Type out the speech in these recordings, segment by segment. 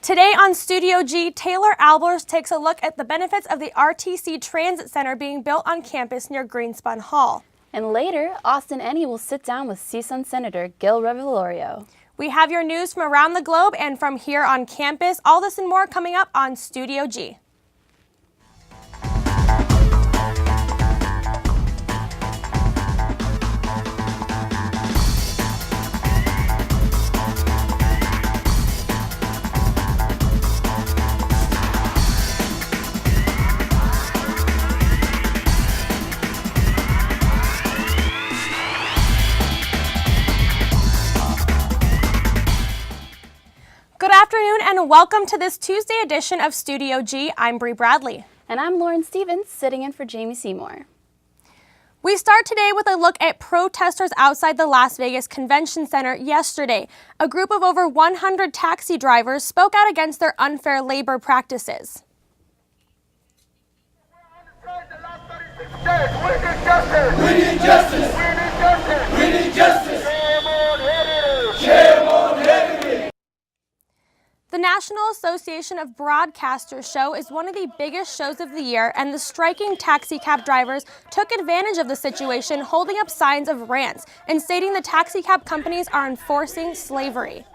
Today on Studio G, Taylor Albers takes a look at the benefits of the RTC Transit Center being built on campus near Greenspun Hall. And later, Austin Ennie will sit down with CSUN Senator Gil Rivera. We have your news from around the globe and from here on campus. All this and more coming up on Studio G. Good afternoon and welcome to this Tuesday edition of Studio G. I'm Bree Bradley. And I'm Lauren Stevens, sitting in for Jamie Seymour. We start today with a look at protesters outside the Las Vegas Convention Center yesterday. A group of over 100 taxi drivers spoke out against their unfair labor practices. We need justice! We need justice! We need justice! Shame on Hillary! The National Association of Broadcasters show is one of the biggest shows of the year, and the striking taxi cab drivers took advantage of the situation, holding up signs of rants and stating the taxi cab companies are enforcing slavery.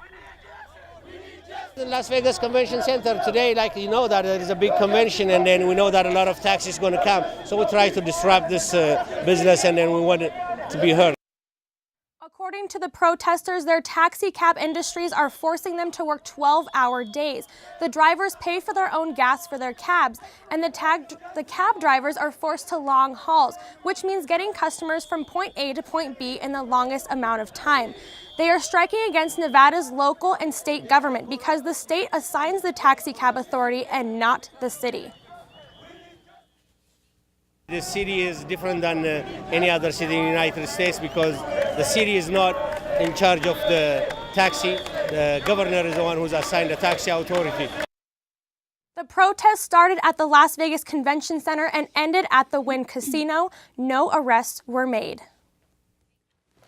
The Las Vegas Convention Center today, like you know, that there is a big convention, and then we know that a lot of taxis going to come. So we try to disrupt this business, and then we want it to be heard. According to the protesters, their taxi cab industries are forcing them to work 12-hour days. The drivers pay for their own gas for their cabs, and the cab drivers are forced to long hauls, which means getting customers from point A to point B in the longest amount of time. They are striking against Nevada's local and state government because the state assigns the taxi cab authority and not the city. The city is different than any other city in the United States because the city is not in charge of the taxi. The governor is the one who's assigned the taxi authority. The protest started at the Las Vegas Convention Center and ended at the Wynn Casino. No arrests were made.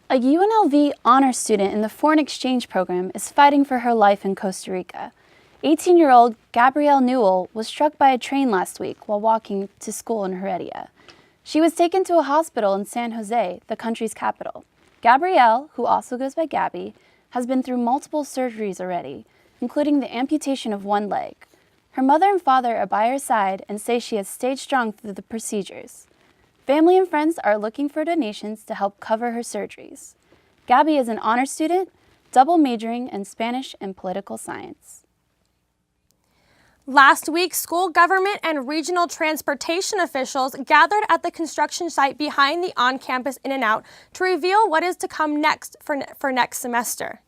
A UNLV honor student in the foreign exchange program is fighting for her life in Costa Rica. 18-year-old Gabrielle Newell was struck by a train last week while walking to school in Heredia. She was taken to a hospital in San Jose, the country's capital. Gabrielle, who also goes by Gabby, has been through multiple surgeries already, including the amputation of one leg. Her mother and father are by her side and say she has stayed strong through the procedures. Family and friends are looking for donations to help cover her surgeries. Gabby is an honor student, double majoring in Spanish and political science. Last week, school government and regional transportation officials gathered at the construction site behind the on-campus In-N-Out to reveal what is to come next for next semester.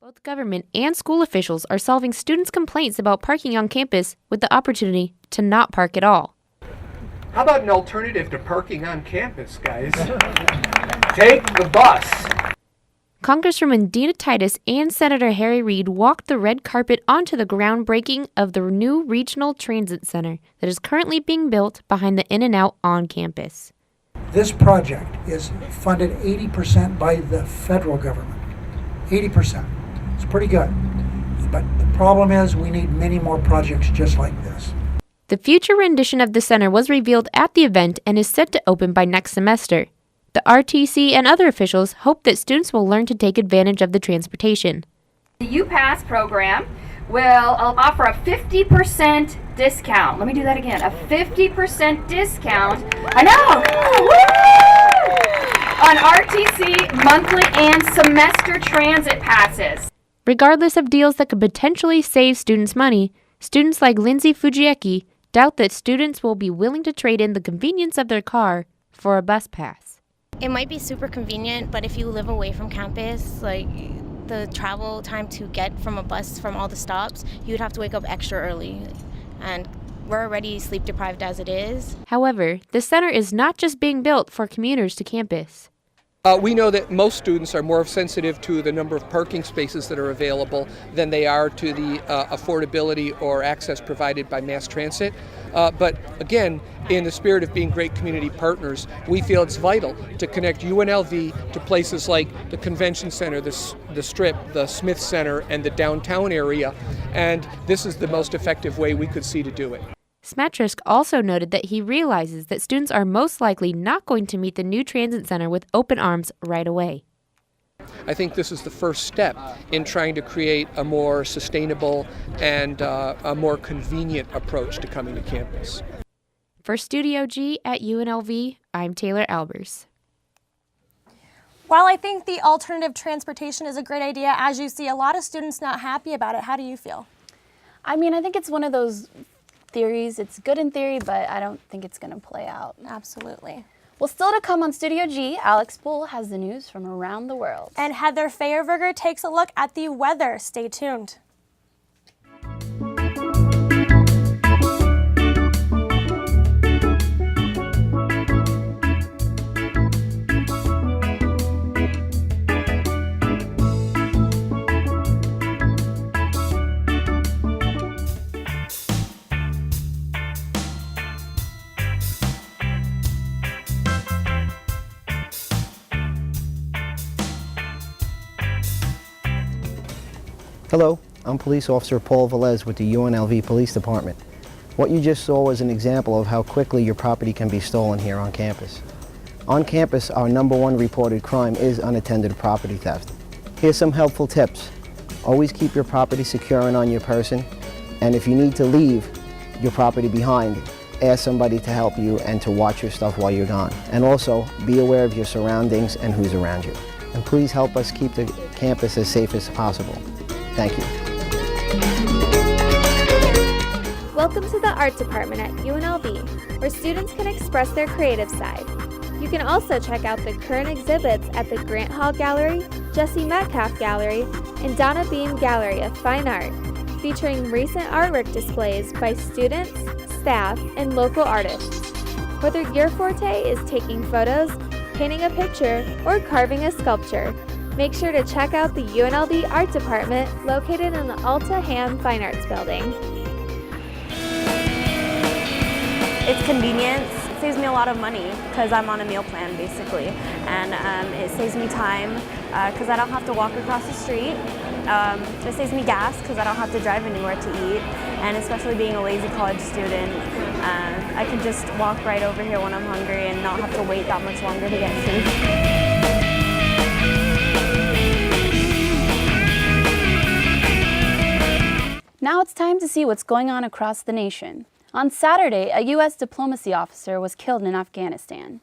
Both government and school officials are solving students' complaints about parking on campus with the opportunity to not park at all. How about an alternative to parking on campus, guys? Take the bus. Congresswoman Dina Titus and Senator Harry Reid walked the red carpet onto the groundbreaking of the new regional transit center that is currently being built behind the In-N-Out on campus. This project is funded 80% by the federal government. 80%. It's pretty good. But the problem is we need many more projects just like this. The future rendition of the center was revealed at the event and is set to open by next semester. The RTC and other officials hope that students will learn to take advantage of the transportation. The UPass program will offer a 50% discount. Let me do that again. A 50% discount. I know! Woo! On RTC monthly and semester transit passes. Regardless of deals that could potentially save students money, students like Lindsay Fujieki doubt that students will be willing to trade in the convenience of their car for a bus pass. It might be super convenient, but if you live away from campus, like the travel time to get from a bus from all the stops, you'd have to wake up extra early. And we're already sleep deprived as it is. However, the center is not just being built for commuters to campus. We know that most students are more sensitive to the number of parking spaces that are available than they are to the affordability or access provided by mass transit. But again, in the spirit of being great community partners, we feel it's vital to connect UNLV to places like the Convention Center, the Strip, the Smith Center, and the downtown area. And this is the most effective way we could see to do it. Smatrisk also noted that he realizes that students are most likely not going to meet the new transit center with open arms right away. I think this is the first step in trying to create a more sustainable and a more convenient approach to coming to campus. For Studio G at UNLV, I'm Taylor Albers. While I think the alternative transportation is a great idea, as you see a lot of students not happy about it, how do you feel? I mean, I think it's one of those theories. It's good in theory, but I don't think it's going to play out. Absolutely. Well, still to come on Studio G, Alex Poole has the news from around the world. And Heather Feierberger takes a look at the weather. Stay tuned. Hello, I'm Police Officer Paul Velez with the UNLV Police Department. What you just saw was an example of how quickly your property can be stolen here on campus. On campus, our #1 reported crime is unattended property theft. Here's some helpful tips. Always keep your property secure and on your person, and if you need to leave your property behind, ask somebody to help you and to watch your stuff while you're gone. And also, be aware of your surroundings and who's around you. And please help us keep the campus as safe as possible. Thank you. Welcome to the Art Department at UNLV, where students can express their creative side. You can also check out the current exhibits at the Grant Hall Gallery, Jesse Metcalf Gallery, and Donna Beam Gallery of Fine Art, featuring recent artwork displays by students, staff, and local artists. Whether your forte is taking photos, painting a picture, or carving a sculpture, make sure to check out the UNLV Art Department located in the Alta Ham Fine Arts Building. It's convenience. It saves me a lot of money because I'm on a meal plan basically, and it saves me time because I don't have to walk across the street. It saves me gas because I don't have to drive anywhere to eat, and especially being a lazy college student, I can just walk right over here when I'm hungry and not have to wait that much longer to get food. Now it's time to see what's going on across the nation. On Saturday, a U.S. diplomacy officer was killed in Afghanistan.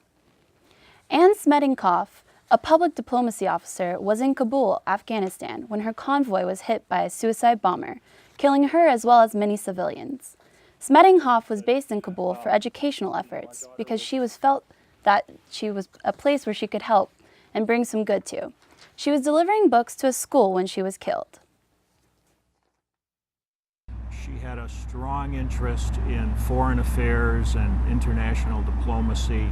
Anne Smetinkoff, a public diplomacy officer, was in Kabul, Afghanistan, when her convoy was hit by a suicide bomber, killing her as well as many civilians. Smetinkoff was based in Kabul for educational efforts because she felt that she was a place where she could help and bring some good to. She was delivering books to a school when she was killed. She had a strong interest in foreign affairs and international diplomacy,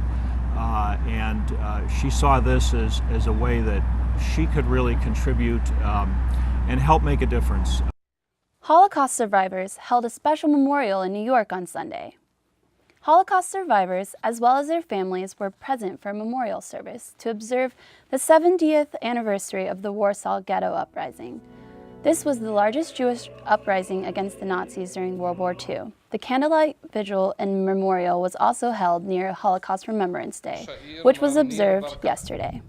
and she saw this as a way that she could really contribute and help make a difference. Holocaust survivors held a special memorial in New York on Sunday. Holocaust survivors, as well as their families, were present for a memorial service to observe the 70th anniversary of the Warsaw Ghetto Uprising. This was the largest Jewish uprising against the Nazis during World War II. The candlelight vigil and memorial was also held near Holocaust Remembrance Day, which was observed yesterday.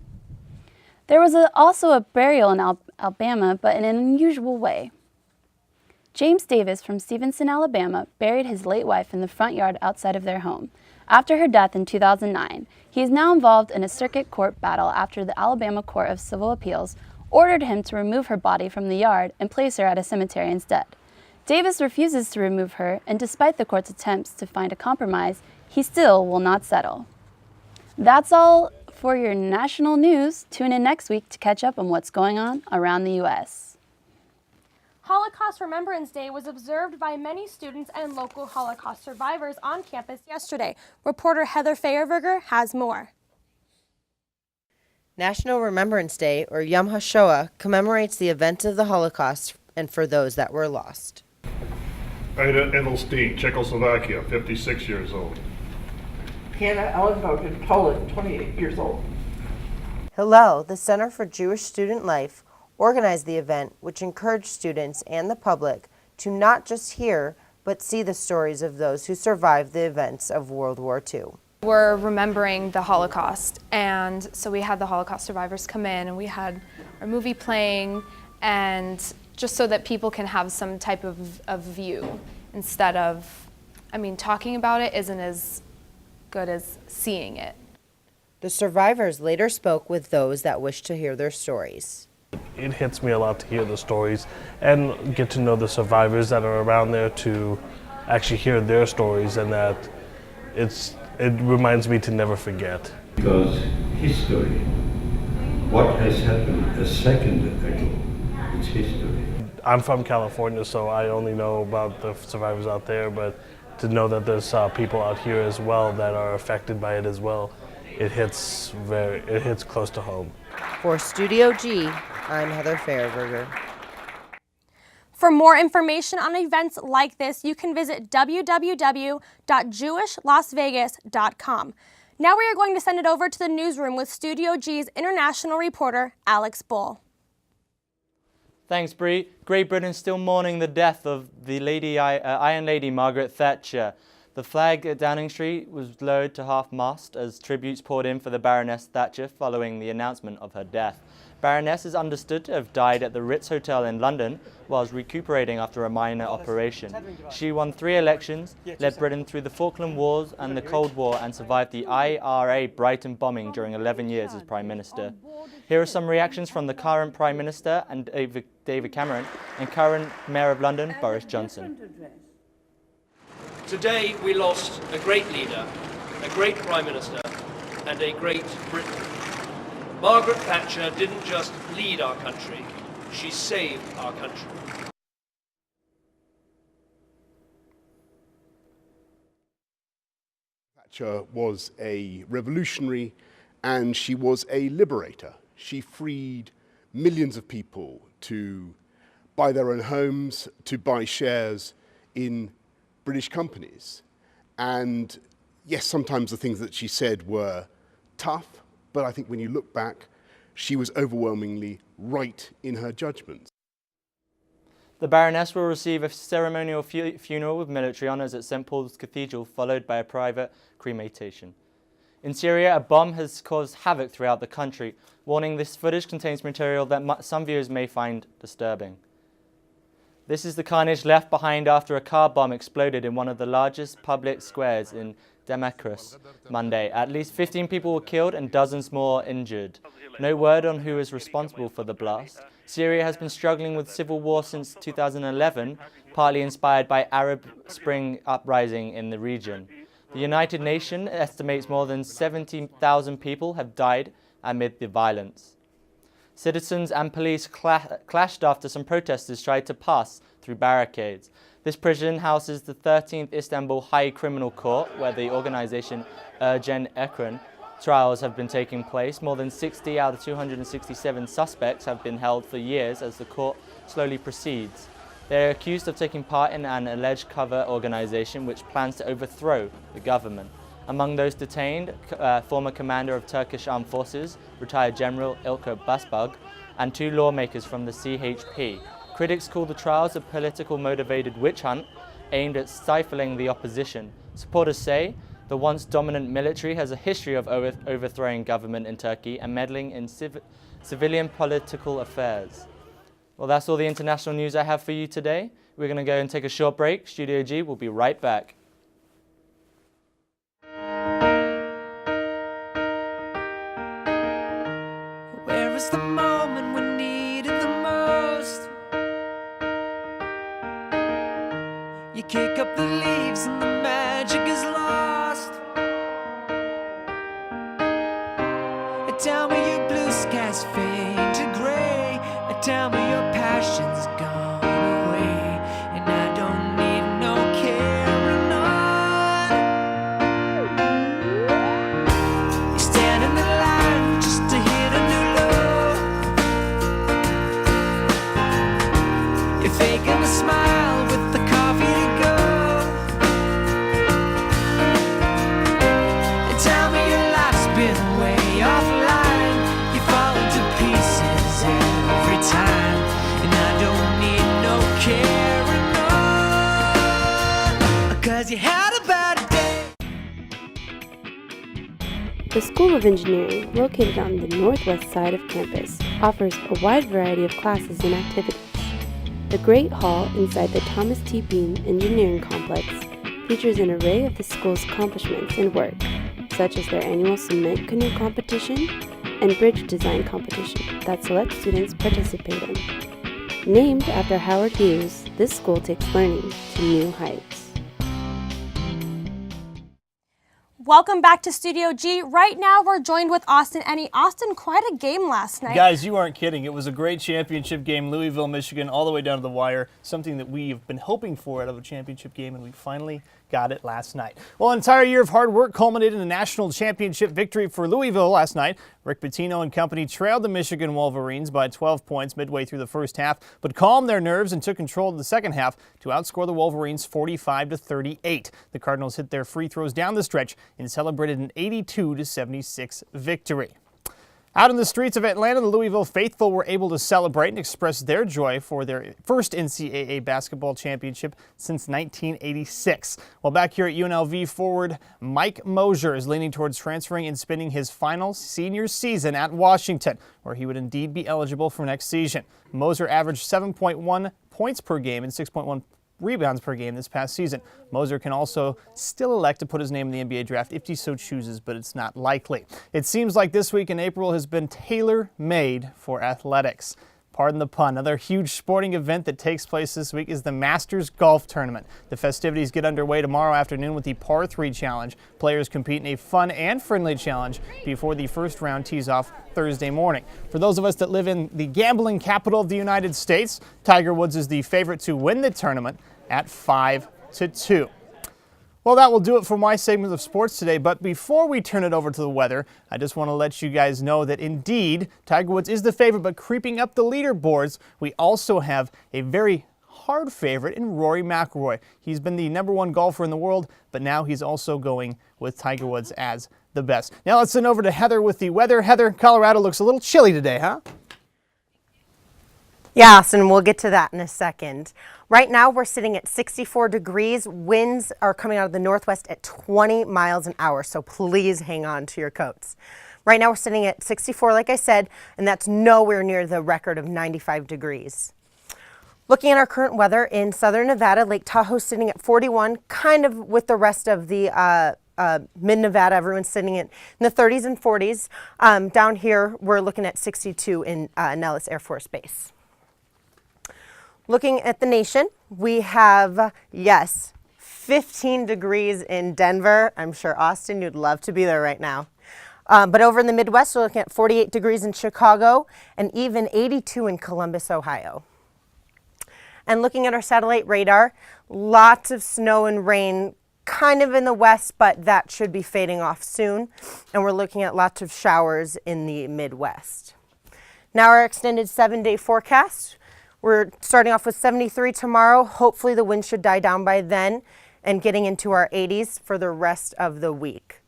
There was also a burial in Alabama, but in an unusual way. James Davis from Stevenson, Alabama, buried his late wife in the front yard outside of their home. After her death in 2009, he is now involved in a circuit court battle after the Alabama Court of Civil Appeals ordered him to remove her body from the yard and place her at a cemetery instead. Davis refuses to remove her, and despite the court's attempts to find a compromise, he still will not settle. That's all for your national news. Tune in next week to catch up on what's going on around the U.S. Holocaust Remembrance Day was observed by many students and local Holocaust survivors on campus yesterday. Reporter Heather Feierberger has more. National Remembrance Day, or Yom HaShoah, commemorates the events of the Holocaust and for those that were lost. Ida Edelstein, Czechoslovakia, 56 years old. Hannah Ellenbogen, Poland, 28 years old. Hillel, the Center for Jewish Student Life, organized the event, which encouraged students and the public to not just hear, but see the stories of those who survived the events of World War II. We're remembering the Holocaust, and so we had the Holocaust survivors come in, and we had our movie playing, and just so that people can have some type of view instead of, talking about it isn't as good as seeing it. The survivors later spoke with those that wished to hear their stories. It hits me a lot to hear the stories and get to know the survivors that are around there, to actually hear their stories, and that it reminds me to never forget. Because history, what has happened a second ago, it's history. I'm from California, so I only know about the survivors out there, but to know that there's people out here as well that are affected by it as well, it hits close to home. For Studio G, I'm Heather Fairberger. For more information on events like this, you can visit www.jewishlasvegas.com. Now we are going to send it over to the newsroom with Studio G's international reporter, Alex Bull. Thanks, Bree. Great Britain's still mourning the death of the Iron Lady Margaret Thatcher. The flag at Downing Street was lowered to half-mast as tributes poured in for the Baroness Thatcher following the announcement of her death. Baroness is understood to have died at the Ritz Hotel in London whilst recuperating after a minor operation. She won 3 elections, led Britain through the Falkland Wars and the Cold War, and survived the IRA Brighton bombing during 11 years as Prime Minister. Here are some reactions from the current Prime Minister and David Cameron and current Mayor of London, Boris Johnson. Today we lost a great leader, a great Prime Minister, and a great Britain. Margaret Thatcher didn't just lead our country, she saved our country. Thatcher was a revolutionary and she was a liberator. She freed millions of people to buy their own homes, to buy shares in British companies. And yes, sometimes the things that she said were tough, but I think when you look back, she was overwhelmingly right in her judgments. The Baroness will receive a ceremonial funeral with military honours at St Paul's Cathedral, followed by a private cremation. In Syria, a bomb has caused havoc throughout the country. Warning, this footage contains material that some viewers may find disturbing. This is the carnage left behind after a car bomb exploded in one of the largest public squares in Damascus Monday. At least 15 people were killed and dozens more injured. No word on who is responsible for the blast. Syria has been struggling with civil war since 2011, partly inspired by Arab Spring uprising in the region. The United Nations estimates more than 70,000 people have died amid the violence. Citizens and police clashed after some protesters tried to pass through barricades. This prison houses the 13th Istanbul High Criminal Court, where the organisation G Apr trials have been taking place. More than 60 out of 267 suspects have been held for years as the court slowly proceeds. They are accused of taking part in an alleged cover organisation which plans to overthrow the government. Among those detained, former commander of Turkish Armed Forces, retired General İlker Başbuğ, and 2 lawmakers from the CHP. Critics call the trials a political-motivated witch hunt aimed at stifling the opposition. Supporters say the once dominant military has a history of overthrowing government in Turkey and meddling in civilian political affairs. Well, that's all the international news I have for you today. We're going to go and take a short break. Studio G will be right back. Where is the moment we need it the most? You kick up the leaves and the magic is lost. Tell me your blue skies fade to gray. Tell me your passion's gone away, and I don't need no carrying on. You stand in the line just to hit a faking a smile with the coffee to go. And tell me your life's been way offline. You fall into pieces every time, and I don't need no care, no, 'cause you had a bad day. The School of Engineering, located on the northwest side of campus, offers a wide variety of classes and activities. The Great Hall inside the Thomas T. Bean Engineering Complex features an array of the school's accomplishments and work, such as their annual cement canoe competition and bridge design competition that select students participate in. Named after Howard Hughes, this school takes learning to new heights. Welcome back to Studio G. Right now we're joined with Austin Ennie. Austin, quite a game last night. Guys, you aren't kidding. It was a great championship game, Louisville, Michigan, all the way down to the wire, something that we've been hoping for out of a championship game, and we finally got it last night. Well, an entire year of hard work culminated in a national championship victory for Louisville last night. Rick Pitino and company trailed the Michigan Wolverines by 12 points midway through the first half, but calmed their nerves and took control of the second half to outscore the Wolverines 45-38. The Cardinals hit their free throws down the stretch and celebrated an 82-76 victory. Out in the streets of Atlanta, the Louisville faithful were able to celebrate and express their joy for their first NCAA basketball championship since 1986. While back here at UNLV, forward Mike Mosier is leaning towards transferring and spending his final senior season at Washington, where he would indeed be eligible for next season. Mosier averaged 7.1 points per game and 6.1 rebounds per game this past season. Mosier can also still elect to put his name in the NBA draft if he so chooses, but it's not likely. It seems like this week in April has been tailor-made for athletics. Pardon the pun. Another huge sporting event that takes place this week is the Masters Golf Tournament. The festivities get underway tomorrow afternoon with the Par 3 Challenge. Players compete in a fun and friendly challenge before the first round tees off Thursday morning. For those of us that live in the gambling capital of the United States, Tiger Woods is the favorite to win the tournament at 5-2. Well, that will do it for my segment of sports today, but before we turn it over to the weather, I just want to let you guys know that indeed, Tiger Woods is the favorite, but creeping up the leaderboards, we also have a very hard favorite in Rory McIlroy. He's been the #1 golfer in the world, but now he's also going with Tiger Woods as the best. Now let's send over to Heather with the weather. Heather, Colorado looks a little chilly today, huh? Yeah, Austin, we'll get to that in a second. Right now, we're sitting at 64 degrees. Winds are coming out of the northwest at 20 miles an hour, so please hang on to your coats. Right now, we're sitting at 64, like I said, and that's nowhere near the record of 95 degrees. Looking at our current weather in southern Nevada, Lake Tahoe's sitting at 41, kind of with the rest of the mid-Nevada. Everyone's sitting in the 30s and 40s. Down here, we're looking at 62 in Nellis Air Force Base. Looking at the nation, we have, yes, 15 degrees in Denver. I'm sure, Austin, you'd love to be there right now. But over in the Midwest, we're looking at 48 degrees in Chicago and even 82 in Columbus, Ohio. And looking at our satellite radar, lots of snow and rain kind of in the west, but that should be fading off soon. And we're looking at lots of showers in the Midwest. Now our extended 7-day forecast. We're starting off with 73 tomorrow. Hopefully the wind should die down by then and getting into our 80s for the rest of the week.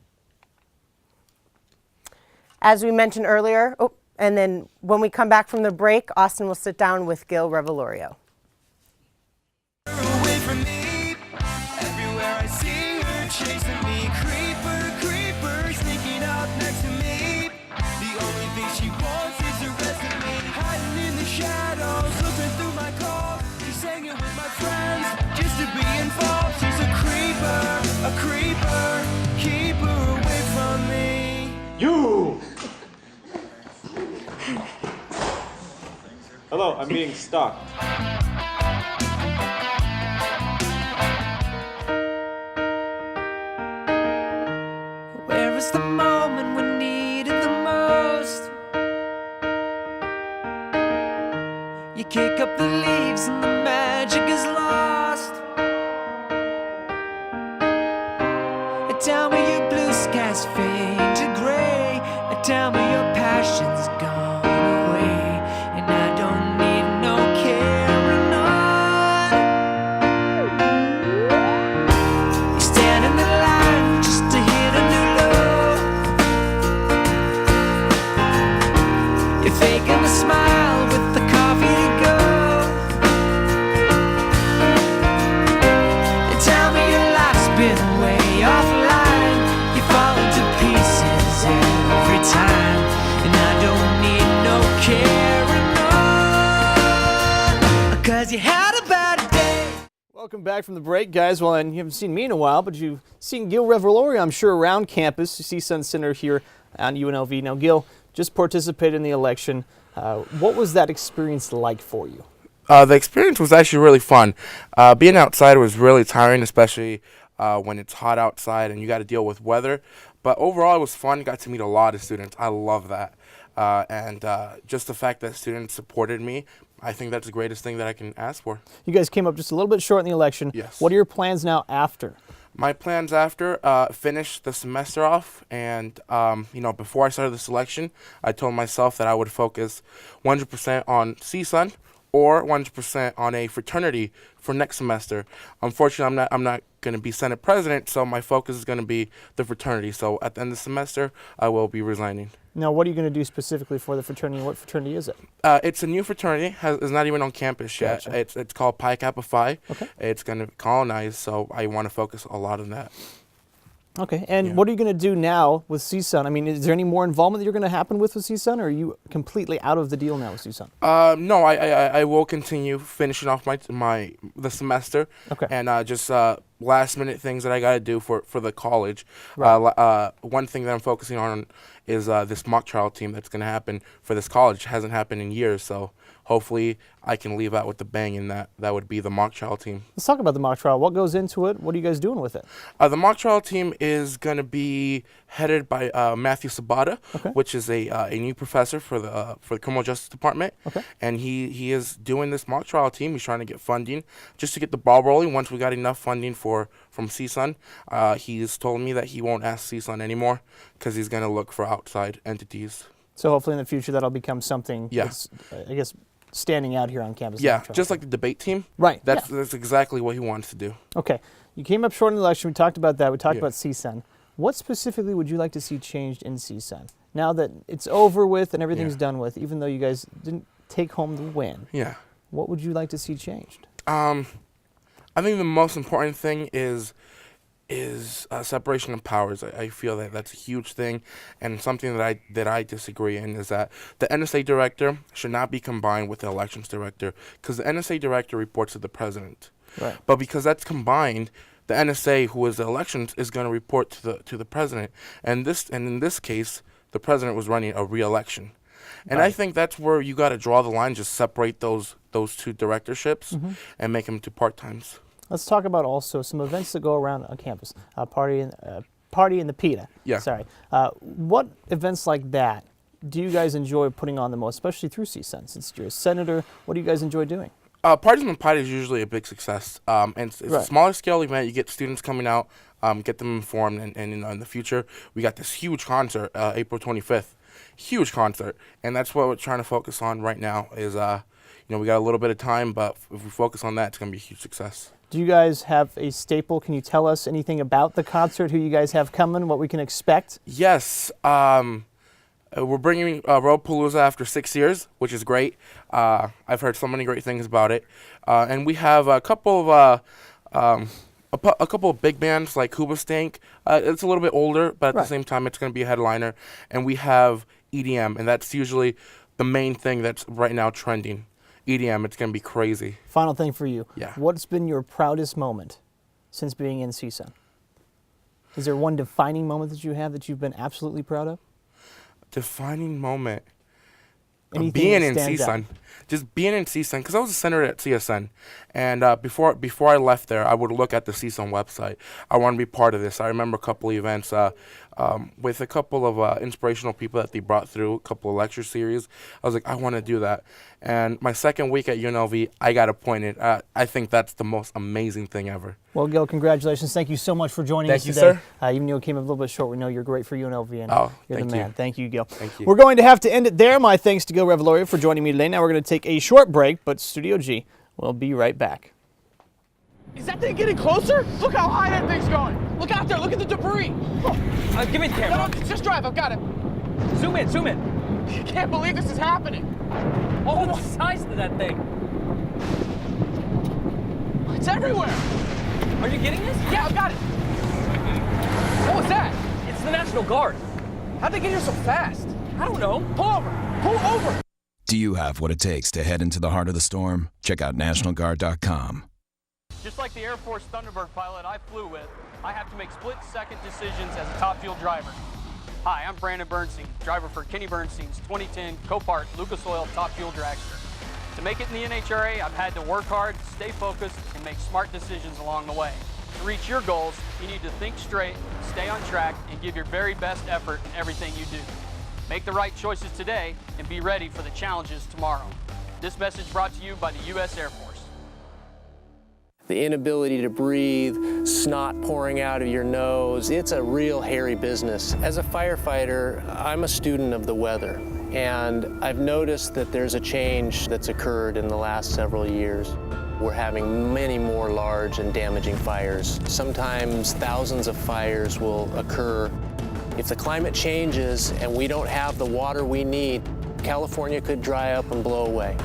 As we mentioned earlier, and then when we come back from the break, Austin will sit down with Gil Rivera. Away from me, everywhere I see her chasing me, creeper, sneaking up next to me. The only thing she wants is the rest of me, hiding in the shadows, looking through my car. She's hanging with my friends just to be involved. She's a creeper, keep her away from me. You! Hello, I'm being stalked. Where is the moment we need it the most? You kick up the leaves and the magic is lost. Tell me your blue skies fade to gray. Tell me your passion's gone away, and I don't need no care. 'cause you had a bad day. Welcome back from the break, guys. Well, and you haven't seen me in a while, but you've seen Gil Rivera, I'm sure, around campus, CSUN Center here on UNLV. Now, Gil just participated in the election. What was that experience like for you? The experience was actually really fun. Being outside was really tiring, especially when it's hot outside and you got to deal with weather. But overall, it was fun. Got to meet a lot of students. I love that. And just the fact that students supported me, I think that's the greatest thing that I can ask for. You guys came up just a little bit short in the election. Yes. What are your plans now after? My plans after, finish the semester off, and before I started the selection, I told myself that I would focus 100% on CSUN or 100% on a fraternity for next semester. Unfortunately, I'm not going to be Senate President, so my focus is going to be the fraternity. So at the end of the semester, I will be resigning. Now, what are you going to do specifically for the fraternity? What fraternity is it? It's a new fraternity. It's not even on campus yet. Gotcha. It's called Pi Kappa Phi. Okay. It's going to colonize, so I want to focus a lot on that. Okay, and what are you going to do now with CSUN? I mean, is there any more involvement that you're going to happen with CSUN, or are you completely out of the deal now with CSUN? No, I will continue finishing off the semester. Okay. And just last minute things that I got to do for the college. Right. One thing that I'm focusing on is this mock trial team that's going to happen for this college. It hasn't happened in years, so hopefully I can leave out with a bang, and that would be the mock trial team. Let's talk about the mock trial. What goes into it? What are you guys doing with it? The mock trial team is going to be headed by Matthew Sabata, which is a new professor for the Criminal Justice Department. Okay. And he is doing this mock trial team. He's trying to get funding just to get the ball rolling. Once we got enough funding from CSUN, he's told me that he won't ask CSUN anymore because he's going to look for outside entities. So hopefully in the future that'll become something that's, I guess, standing out here on campus. Yeah, just like the debate team. Right. That's exactly what he wants to do. Okay. You came up short in the election. We talked about that. We talked about CSUN. What specifically would you like to see changed in CSUN? Now that it's over with and everything's done with, even though you guys didn't take home the win. Yeah. What would you like to see changed? I think the most important thing is separation of powers. I feel that that's a huge thing, and something that I disagree in is that the NSA director should not be combined with the elections director, because the NSA director reports to the president. Right. But because that's combined, the NSA, who is the elections, is going to report to the president, and in this case, the president was running a re-election. And I think that's where you got to draw the line, just separate those two directorships and make them to part-times. Let's talk about also some events that go around on campus. Party in the PETA. Yeah. Sorry. What events like that do you guys enjoy putting on the most, especially through CSUN? Since you're a senator, what do you guys enjoy doing? Parties in the PETA is usually a big success. And it's a smaller scale event. You get students coming out, get them informed, and in the future, we got this huge concert, April 25th. Huge concert. And that's what we're trying to focus on right now is, we got a little bit of time, but if we focus on that, it's going to be a huge success. Do you guys have a staple? Can you tell us anything about the concert, who you guys have coming, what we can expect? Yes. We're bringing Roadpalooza after 6 years, which is great. I've heard so many great things about it. And we have a couple of big bands like Hoobastank. It's a little bit older, but at the same time, it's going to be a headliner. And we have EDM, and that's usually the main thing that's right now trending. EDM, it's going to be crazy. Final thing for you. Yeah. What's been your proudest moment since being in CSUN? Is there one defining moment that you have that you've been absolutely proud of? Defining moment? Anything being that in stands CSUN. out? Just being in CSUN, because I was a senator at CSUN. And before I left there, I would look at the CSUN website. I want to be part of this. I remember a couple of events with a couple of inspirational people that they brought through, a couple of lecture series. I was like, I want to do that. And my second week at UNLV, I got appointed. I think that's the most amazing thing ever. Well, Gil, congratulations. Thank you so much for joining us today. Thank you, sir. Even though it came a little bit short, we know you're great for UNLV, and you're the man. Thank you, Gil. Thank you. We're going to have to end it there. My thanks to Gil Rivera for joining me today. Now we're going to take a short break, but Studio G will be right back. Is that thing getting closer? Look how high that thing's going. Look out there. Look at the debris. Give me the camera. No, just drive. I've got it. Zoom in. Zoom in. I can't believe this is happening. Oh, what size is that thing? It's everywhere. Are you getting this? Yeah, I've got it. What was that? It's the National Guard. How'd they get here so fast? I don't know. Pull over. Pull over. Do you have what it takes to head into the heart of the storm? Check out NationalGuard.com. Just like the Air Force Thunderbird pilot I flew with, I have to make split-second decisions as a top fuel driver. Hi, I'm Brandon Bernstein, driver for Kenny Bernstein's 2010 Copart Lucas Oil Top Fuel Dragster. To make it in the NHRA, I've had to work hard, stay focused, and make smart decisions along the way. To reach your goals, you need to think straight, stay on track, and give your very best effort in everything you do. Make the right choices today and be ready for the challenges tomorrow. This message brought to you by the U.S. Air Force. The inability to breathe, snot pouring out of your nose, it's a real hairy business. As a firefighter, I'm a student of the weather, and I've noticed that there's a change that's occurred in the last several years. We're having many more large and damaging fires. Sometimes thousands of fires will occur. If the climate changes and we don't have the water we need, California could dry up and blow away.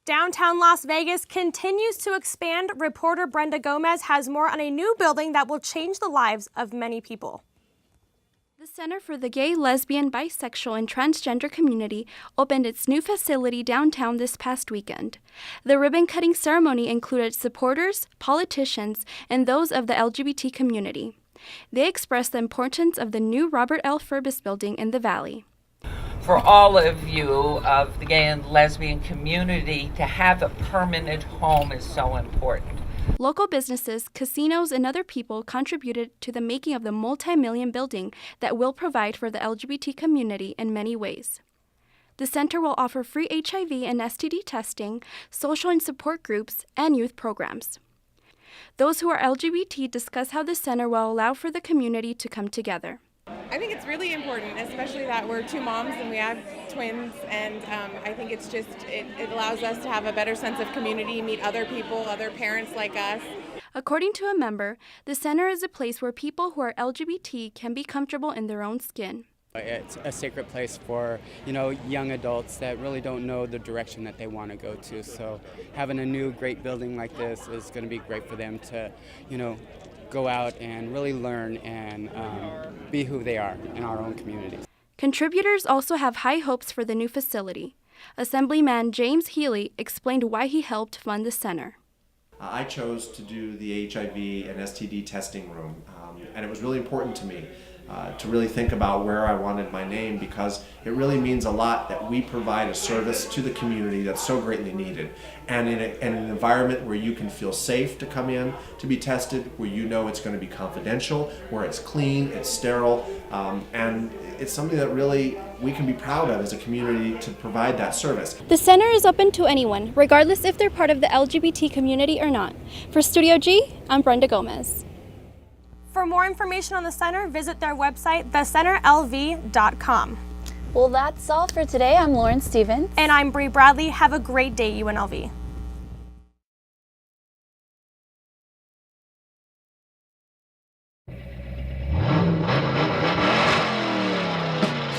Downtown Las Vegas continues to expand. Reporter Brenda Gomez has more on a new building that will change the lives of many people. The Center for the Gay, Lesbian, Bisexual, and Transgender Community opened its new facility downtown this past weekend. The ribbon-cutting ceremony included supporters, politicians, and those of the LGBT community. They expressed the importance of the new Robert L. Furbis building in the Valley. For all of you of the gay and lesbian community, to have a permanent home is so important. Local businesses, casinos, and other people contributed to the making of the multi-million building that will provide for the LGBT community in many ways. The center will offer free HIV and STD testing, social and support groups, and youth programs. Those who are LGBT discuss how the center will allow for the community to come together. I think it's really important, especially that we're two moms and we have twins, and I think it's just, it allows us to have a better sense of community, meet other people, other parents like us. According to a member, the center is a place where people who are LGBT can be comfortable in their own skin. It's a sacred place for, young adults that really don't know the direction that they want to go to. So having a new great building like this is going to be great for them to, go out and really learn and be who they are in our own communities. Contributors also have high hopes for the new facility. Assemblyman James Healy explained why he helped fund the center. I chose to do the HIV and STD testing room, and it was really important to me to really think about where I wanted my name, because it really means a lot that we provide a service to the community that's so greatly needed, and in an environment where you can feel safe to come in to be tested, where you know it's going to be confidential, where it's clean, it's sterile, and it's something that really we can be proud of as a community to provide that service. The center is open to anyone, regardless if they're part of the LGBT community or not. For Studio G, I'm Brenda Gomez. For more information on the center, visit their website, thecenterlv.com. Well, that's all for today. I'm Lauren Stevens. And I'm Bree Bradley. Have a great day, UNLV.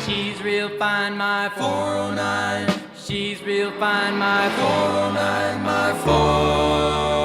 She's real fine, my 409. She's real fine, my 409, my 409.